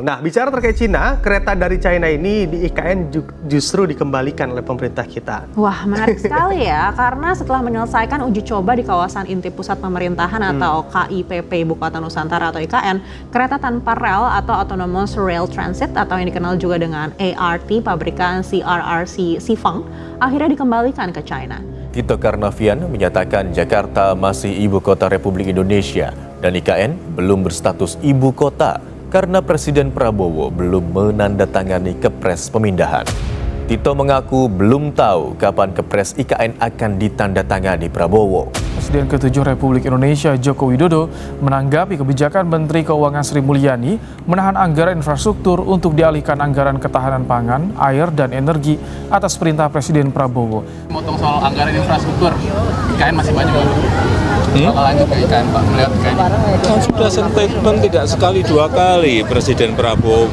Nah, bicara terkait Cina, kereta dari China ini di IKN justru dikembalikan oleh pemerintah kita. Wah, menarik sekali ya, karena setelah menyelesaikan uji coba di kawasan inti pusat pemerintahan atau KIPP Ibu Kota Nusantara atau IKN, kereta tanpa rel atau Autonomous Rail Transit atau yang dikenal juga dengan ART pabrikan CRRC Sifang akhirnya dikembalikan ke China. Tito Karnavian menyatakan Jakarta masih ibu kota Republik Indonesia dan IKN belum berstatus ibu kota karena Presiden Prabowo belum menandatangani kepres pemindahan. Tito mengaku belum tahu kapan kepres IKN akan ditandatangani Prabowo. Presiden ke-7 Republik Indonesia Joko Widodo menanggapi kebijakan Menteri Keuangan Sri Mulyani menahan anggaran infrastruktur untuk dialihkan anggaran ketahanan pangan, air, dan energi atas perintah Presiden Prabowo. Motong soal anggaran infrastruktur, IKN masih banyak bakal lanjut ke IKN, Pak, melihat IKN. Kan sudah statement tidak sekali dua kali Presiden Prabowo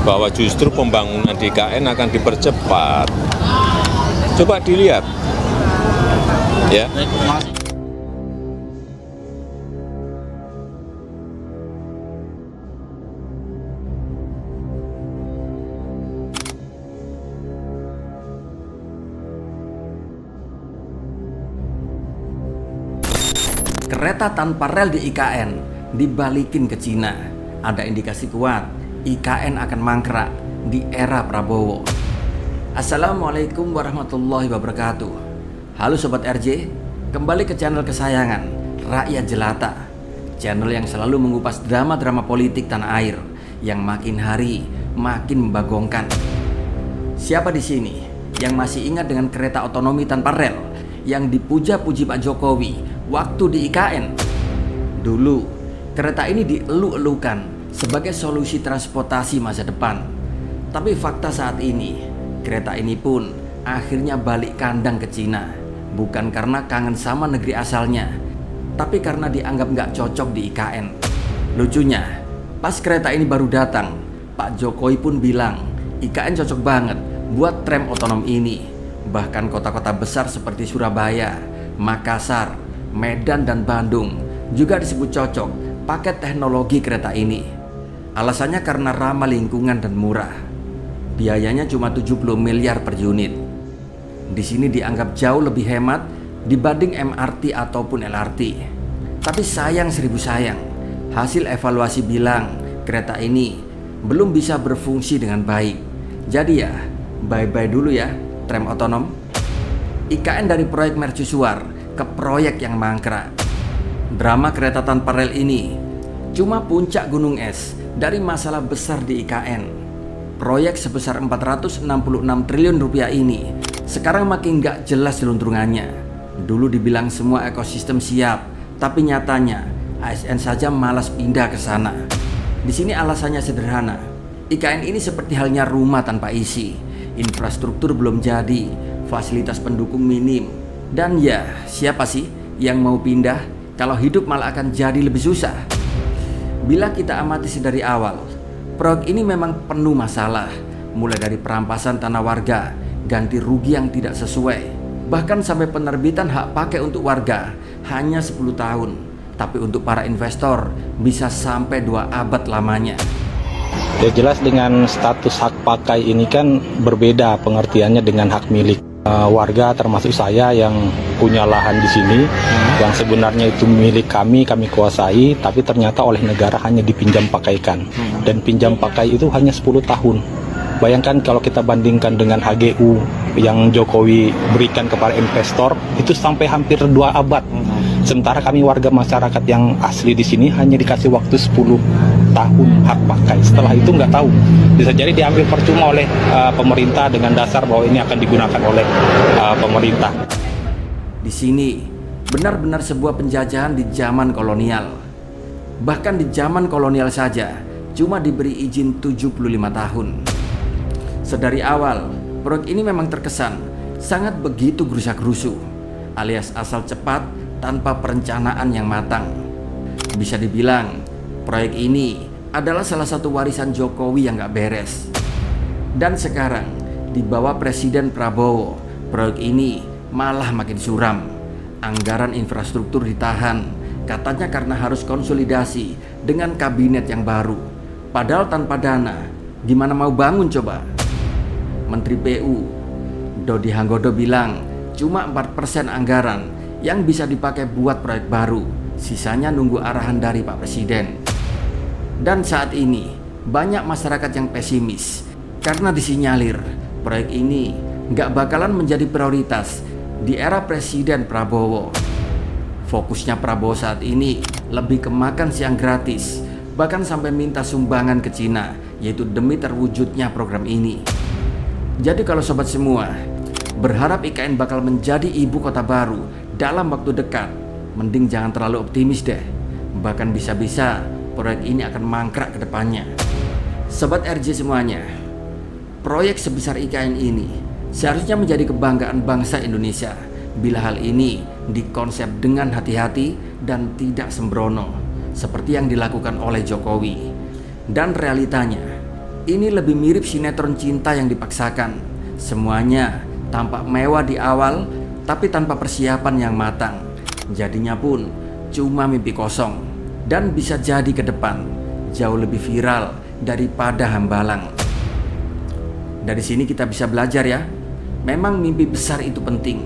bahwa justru pembangunan di IKN akan dipercepat. Coba dilihat. Ya. Kereta tanpa rel di IKN dibalikin ke Cina. Ada indikasi kuat IKN akan mangkrak di era Prabowo. Assalamualaikum warahmatullahi wabarakatuh. Halo Sobat RJ, kembali ke channel kesayangan Rakyat Jelata. Channel yang selalu mengupas drama-drama politik tanah air yang makin hari makin membagongkan. Siapa di sini yang masih ingat dengan kereta otonomi tanpa rel yang dipuja-puji Pak Jokowi waktu di IKN? Dulu, kereta ini dielu-elukan sebagai solusi transportasi masa depan. Tapi fakta saat ini, kereta ini pun akhirnya balik kandang ke Cina. Bukan karena kangen sama negeri asalnya, tapi karena dianggap nggak cocok di IKN. Lucunya, pas kereta ini baru datang, Pak Jokowi pun bilang IKN cocok banget buat tram otonom ini. Bahkan kota-kota besar seperti Surabaya, Makassar, Medan, dan Bandung juga disebut cocok pakai teknologi kereta ini. Alasannya karena ramah lingkungan dan murah. Biayanya cuma 70 miliar per unit. Di sini dianggap jauh lebih hemat dibanding MRT ataupun LRT. Tapi sayang seribu sayang, hasil evaluasi bilang kereta ini belum bisa berfungsi dengan baik. Jadi ya, bye-bye dulu ya tram otonom. IKN dari proyek mercusuar ke proyek yang mangkrak. Drama kereta tanpa rel ini cuma puncak gunung es dari masalah besar di IKN. Proyek sebesar 466 triliun rupiah ini sekarang makin gak jelas seluntrungannya. Dulu dibilang semua ekosistem siap, tapi nyatanya ASN saja malas pindah ke sana. Di sini alasannya sederhana. IKN ini seperti halnya rumah tanpa isi. Infrastruktur belum jadi, fasilitas pendukung minim. Dan ya, siapa sih yang mau pindah kalau hidup malah akan jadi lebih susah? Bila kita amati sedari awal, proyek ini memang penuh masalah. Mulai dari perampasan tanah warga, ganti rugi yang tidak sesuai, bahkan sampai penerbitan hak pakai untuk warga hanya 10 tahun, tapi untuk para investor bisa sampai 2 abad lamanya. Ya jelas dengan status hak pakai ini kan berbeda pengertiannya dengan hak milik. Warga termasuk saya yang punya lahan di sini yang sebenarnya itu milik kami kuasai, tapi ternyata oleh negara hanya dipinjam pakaikan, dan pinjam pakai itu hanya 10 tahun. Bayangkan kalau kita bandingkan dengan HGU yang Jokowi berikan kepada investor itu sampai hampir 2 abad. Sementara kami warga masyarakat yang asli di sini hanya dikasih waktu 10 tahun hak pakai. Setelah itu nggak tahu. Bisa jadi diambil percuma oleh pemerintah dengan dasar bahwa ini akan digunakan oleh pemerintah. Di sini benar-benar sebuah penjajahan di zaman kolonial. Bahkan di zaman kolonial saja cuma diberi izin 75 tahun. Sedari awal, proyek ini memang terkesan sangat begitu gerusa-gerusu, alias asal cepat tanpa perencanaan yang matang. Bisa dibilang, proyek ini adalah salah satu warisan Jokowi yang gak beres. Dan sekarang, di bawah Presiden Prabowo, proyek ini malah makin suram. Anggaran infrastruktur ditahan, katanya karena harus konsolidasi dengan kabinet yang baru. Padahal tanpa dana, gimana mau bangun coba? Menteri PU Dodi Hanggodo bilang cuma 4% anggaran yang bisa dipakai buat proyek baru. Sisanya nunggu arahan dari Pak Presiden. Dan saat ini banyak masyarakat yang pesimis karena disinyalir proyek ini nggak bakalan menjadi prioritas di era Presiden Prabowo. Fokusnya Prabowo saat ini lebih ke makan siang gratis, bahkan sampai minta sumbangan ke Cina, yaitu demi terwujudnya program ini. Jadi kalau sobat semua berharap IKN bakal menjadi ibu kota baru dalam waktu dekat, mending jangan terlalu optimis deh. Bahkan bisa-bisa proyek ini akan mangkrak ke depannya. Sobat RJ semuanya, proyek sebesar IKN ini seharusnya menjadi kebanggaan bangsa Indonesia bila hal ini dikonsep dengan hati-hati dan tidak sembrono seperti yang dilakukan oleh Jokowi. Dan realitanya, ini lebih mirip sinetron cinta yang dipaksakan. Semuanya tampak mewah di awal, tapi tanpa persiapan yang matang. Jadinya pun cuma mimpi kosong, dan bisa jadi ke depan jauh lebih viral daripada Hambalang. Dari sini kita bisa belajar ya, memang mimpi besar itu penting.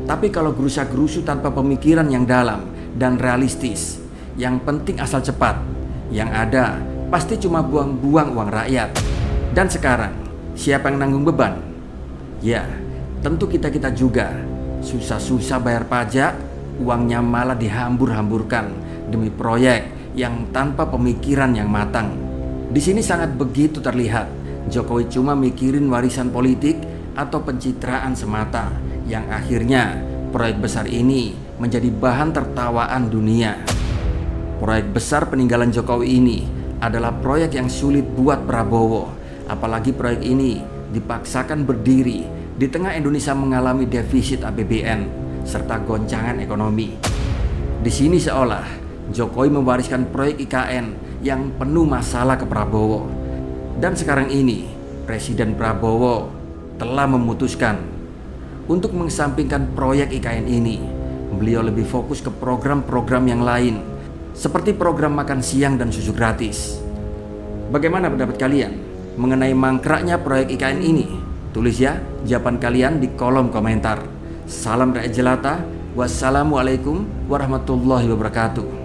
Tapi kalau gerusa-gerusu tanpa pemikiran yang dalam dan realistis, yang penting asal cepat, yang ada pasti cuma buang-buang uang rakyat. Dan sekarang, siapa yang nanggung beban? Ya, tentu kita-kita juga. Susah-susah bayar pajak, uangnya malah dihambur-hamburkan demi proyek yang tanpa pemikiran yang matang. Di sini sangat begitu terlihat, Jokowi cuma mikirin warisan politik atau pencitraan semata, yang akhirnya proyek besar ini menjadi bahan tertawaan dunia. Proyek besar peninggalan Jokowi ini adalah proyek yang sulit buat Prabowo, apalagi proyek ini dipaksakan berdiri di tengah Indonesia mengalami defisit APBN serta goncangan ekonomi. Di sini seolah Jokowi mewariskan proyek IKN yang penuh masalah ke Prabowo. Dan sekarang ini Presiden Prabowo telah memutuskan untuk mengesampingkan proyek IKN ini. Beliau lebih fokus ke program-program yang lain, seperti program makan siang dan susu gratis. Bagaimana pendapat kalian mengenai mangkraknya proyek IKN ini? Tulis ya jawaban kalian di kolom komentar. Salam rakyat jelata. Wassalamualaikum warahmatullahi wabarakatuh.